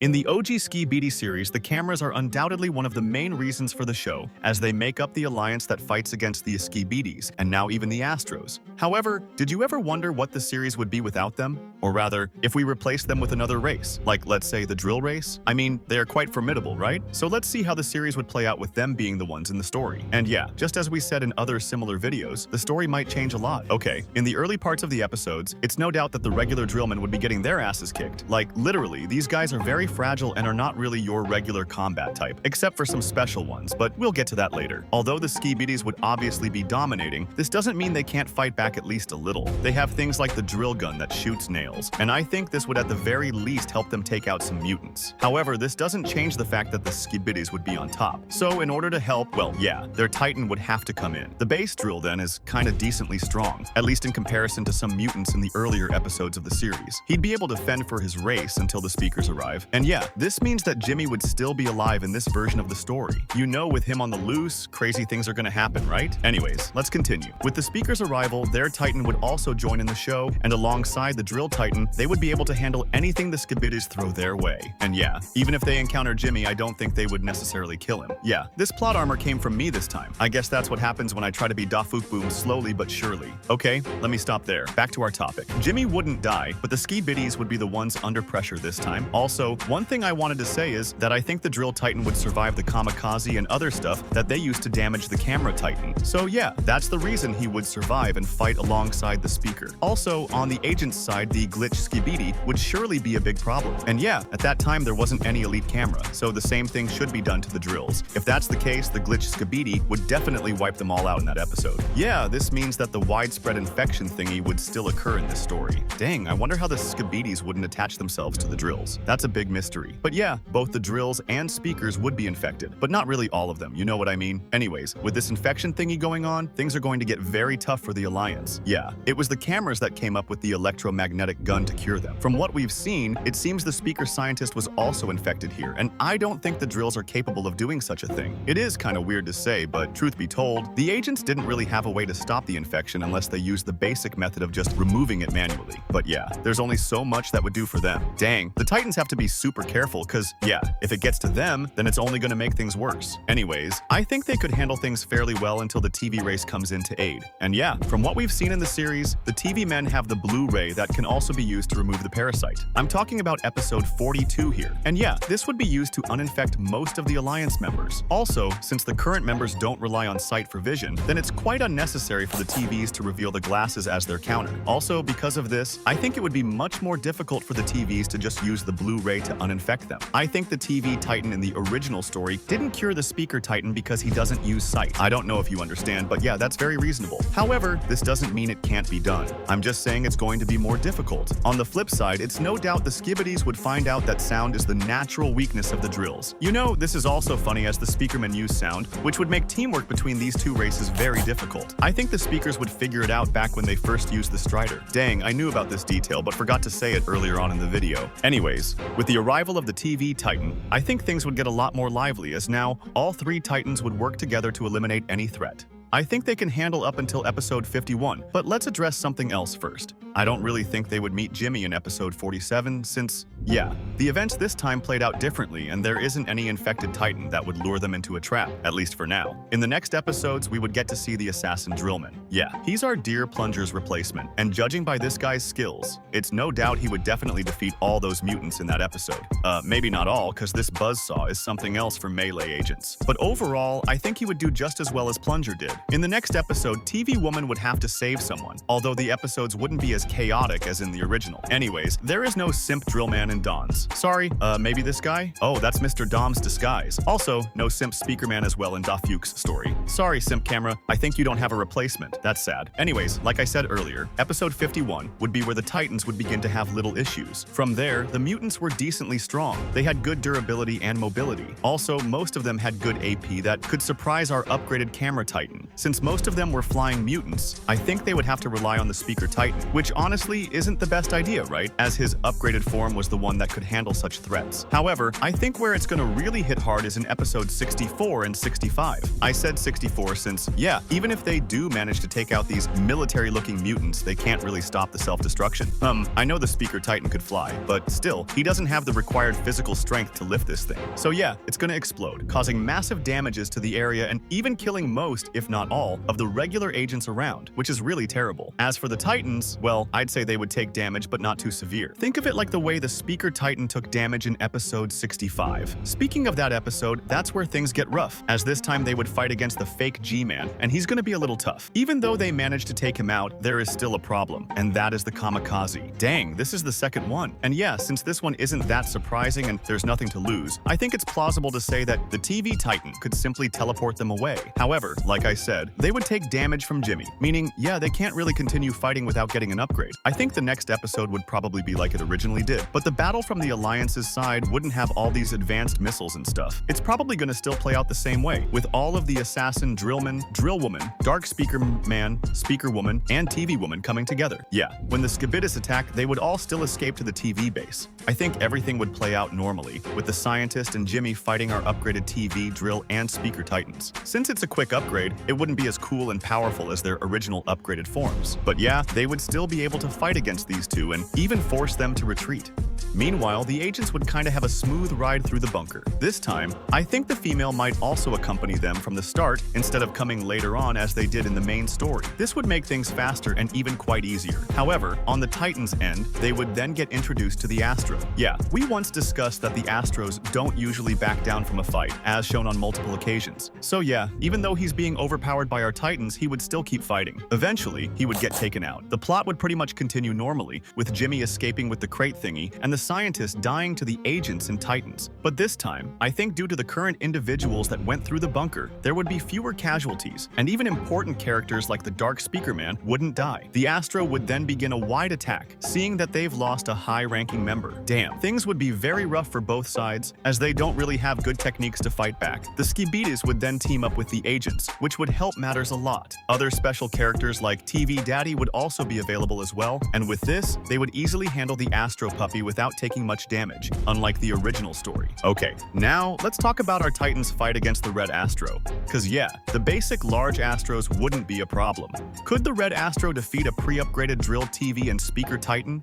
In the OG Skibidi series, the cameras are undoubtedly one of the main reasons for the show, as they make up the alliance that fights against the Skibidis, and now even the Astros. However, did you ever wonder what the series would be without them? Or rather, if we replaced them with another race, like let's say the drill race? I mean, they are quite formidable, right? So let's see how the series would play out with them being the ones in the story. And yeah, just as we said in other similar videos, the story might change a lot. Okay, in the early parts of the episodes, it's no doubt that the regular drillmen would be getting their asses kicked. Like, literally, these guys are very fragile and are not really your regular combat type, except for some special ones, but we'll get to that later. Although the Skibidis would obviously be dominating, this doesn't mean they can't fight back at least a little. They have things like the drill gun that shoots nails, and I think this would at the very least help them take out some mutants. However, this doesn't change the fact that the Skibidis would be on top. So in order to help, well, yeah, their Titan would have to come in. The base drill then is kinda decently strong, at least in comparison to some mutants in the earlier episodes of the series. He'd be able to fend for his race until the speakers arrive, and yeah, this means that Jimmy would still be alive in this version of the story. You know, with him on the loose, crazy things are gonna happen, right? Anyways, let's continue. With the speaker's arrival, their Titan would also join in the show, and alongside the drill Titan, they would be able to handle anything the Skibidis throw their way. And yeah, even if they encounter Jimmy, I don't think they would necessarily kill him. Yeah, this plot armor came from me this time. I guess that's what happens when I try to be Dafuk Boom slowly but surely. Okay, let me stop there. Back to our topic. Jimmy wouldn't die, but the Skibidis would be the ones under pressure this time. Also, one thing I wanted to say is that I think the drill Titan would survive the kamikaze and other stuff that they used to damage the camera Titan. So yeah, that's the reason he would survive and fight alongside the speaker. Also, on the agent's side, the glitch Skibidi would surely be a big problem. And yeah, at that time there wasn't any elite camera, so the same thing should be done to the drills. If that's the case, the glitch Skibidi would definitely wipe them all out in that episode. Yeah, this means that the widespread infection thingy would still occur in this story. Dang, I wonder how the Skibidis wouldn't attach themselves to the drills. That's a big mystery. But yeah, both the drills and speakers would be infected, but not really all of them, you know what I mean? Anyways, with this infection thingy going on, things are going to get very tough for the Alliance. Yeah, it was the cameras that came up with the electromagnetic gun to cure them. From what we've seen, it seems the speaker scientist was also infected here, and I don't think the drills are capable of doing such a thing. It is kind of weird to say, but truth be told, the agents didn't really have a way to stop the infection unless they used the basic method of just removing it manually. But yeah, there's only so much that would do for them. Dang, the Titans have to be super careful, cause yeah, if it gets to them, then it's only gonna make things worse. Anyways, I think they could handle things fairly well until the TV race comes in to aid. And yeah, from what we've seen in the series, the TV men have the blue ray that can also be used to remove the parasite. I'm talking about episode 42 here. And yeah, this would be used to uninfect most of the Alliance members. Also, since the current members don't rely on sight for vision, then it's quite unnecessary for the TVs to reveal the glasses as their counter. Also, because of this, I think it would be much more difficult for the TVs to just use the blue ray to uninfect them. I think the TV Titan in the original story didn't cure the speaker Titan because he doesn't use sight. I don't know if you understand, but yeah, that's very reasonable. However, this doesn't mean it can't be done. I'm just saying it's going to be more difficult. On the flip side, it's no doubt the Skibidis would find out that sound is the natural weakness of the drills. You know, this is also funny as the speakermen use sound, which would make teamwork between these two races very difficult. I think the speakers would figure it out back when they first used the Strider. Dang, I knew about this detail, but forgot to say it earlier on in the video. Anyways, with the arrival of the TV Titan, I think things would get a lot more lively as now all three Titans would work together to eliminate any threat. I think they can handle up until episode 51, but let's address something else first. I don't really think they would meet Jimmy in episode 47 since, yeah, the events this time played out differently and there isn't any infected Titan that would lure them into a trap, at least for now. In the next episodes, we would get to see the assassin Drillman. Yeah, he's our Deer Plunger's replacement, and judging by this guy's skills, it's no doubt he would definitely defeat all those mutants in that episode. Maybe not all, cause this buzzsaw is something else for melee agents. But overall, I think he would do just as well as Plunger did. In the next episode, TV Woman would have to save someone, although the episodes wouldn't be as chaotic as in the original. Anyways, there is no simp Drillman in Dawn's. Sorry, maybe this guy? Oh, that's Mr. Dom's disguise. Also, no simp Speakerman as well in Dafuk's story. Sorry, simp camera, I think you don't have a replacement. That's sad. Anyways, like I said earlier, episode 51 would be where the Titans would begin to have little issues. From there, the mutants were decently strong. They had good durability and mobility. Also, most of them had good AP that could surprise our upgraded camera Titan. Since most of them were flying mutants, I think they would have to rely on the speaker Titan, which honestly isn't the best idea, right? As his upgraded form was the one that could handle such threats. However, I think where it's gonna really hit hard is in episode 64 and 65. I said 64 since, yeah, even if they do manage to take out these military-looking mutants, they can't really stop the self-destruction. I know the Speaker Titan could fly, but still, he doesn't have the required physical strength to lift this thing. So yeah, it's gonna explode, causing massive damages to the area and even killing most, if not all, of the regular agents around, which is really terrible. As for the Titans, well, I'd say they would take damage, but not too severe. Think of it like the way the Speaker Titan took damage in episode 65. Speaking of that episode, that's where things get rough, as this time they would fight against the fake G-Man, and he's gonna be a little tough. Even though they managed to take him out, there is still a problem, and that is the Kamikaze. Dang, this is the second one. And yeah, since this one isn't that surprising and there's nothing to lose, I think it's plausible to say that the TV Titan could simply teleport them away. However, like I said, they would take damage from Jimmy, meaning, yeah, they can't really continue fighting without getting an upgrade. I think the next episode would probably be like it originally did, but the battle from the Alliance's side wouldn't have all these advanced missiles and stuff. It's probably gonna still play out the same way, with all of the assassin Drillman, Drillwoman, Dark Speaker Man, Speaker Woman, and TV Woman coming together. Yeah, when the Skibidis attack, they would all still escape to the TV base. I think everything would play out normally, with the Scientist and Jimmy fighting our upgraded TV, Drill, and Speaker Titans. Since it's a quick upgrade, it wouldn't be as cool and powerful as their original upgraded forms. But yeah, they would still be able to fight against these two and even force them to retreat. Meanwhile, the agents would kinda have a smooth ride through the bunker. This time, I think the female might also accompany them from the start instead of coming later on as they did in the main story. This would make things faster and even quite easier. However, on the Titans' end, they would then get introduced to the Astro. Yeah, we once discussed that the Astros don't usually back down from a fight, as shown on multiple occasions. So yeah, even though he's being overpowered by our Titans, he would still keep fighting. Eventually, he would get taken out. The plot would pretty much continue normally, with Jimmy escaping with the crate thingy and the Scientist dying to the agents and Titans. But this time, I think due to the current individuals that went through the bunker, there would be fewer casualties, and even important characters like the Dark Speaker Man wouldn't die. The Astro would then begin a wide attack, seeing that they've lost a high-ranking member. Damn, things would be very rough for both sides, as they don't really have good techniques to fight back. The Skibidis would then team up with the agents, which would help matters a lot. Other special characters like TV Daddy would also be available as well, and with this, they would easily handle the Astro puppy without taking much damage, unlike the original story. Okay, now let's talk about our Titans' fight against the Red Astro. Cause yeah, the basic large Astros wouldn't be a problem. Could the Red Astro defeat a pre-upgraded Drill TV and Speaker Titan?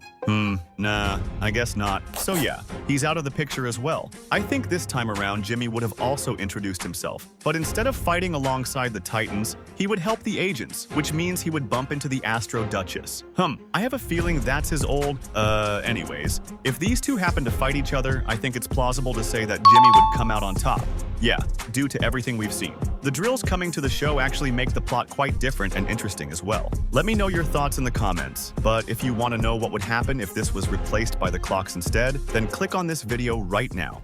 Nah, I guess not. So yeah, he's out of the picture as well. I think this time around Jimmy would have also introduced himself, but instead of fighting alongside the Titans, he would help the agents, which means he would bump into the Astro Duchess. I have a feeling that's his old, anyways. If these two happen to fight each other, I think it's plausible to say that Jimmy would come out on top. Yeah, due to everything we've seen. The drills coming to the show actually make the plot quite different and interesting as well. Let me know your thoughts in the comments, but if you want to know what would happen if this was replaced by the clocks instead, then click on this video right now.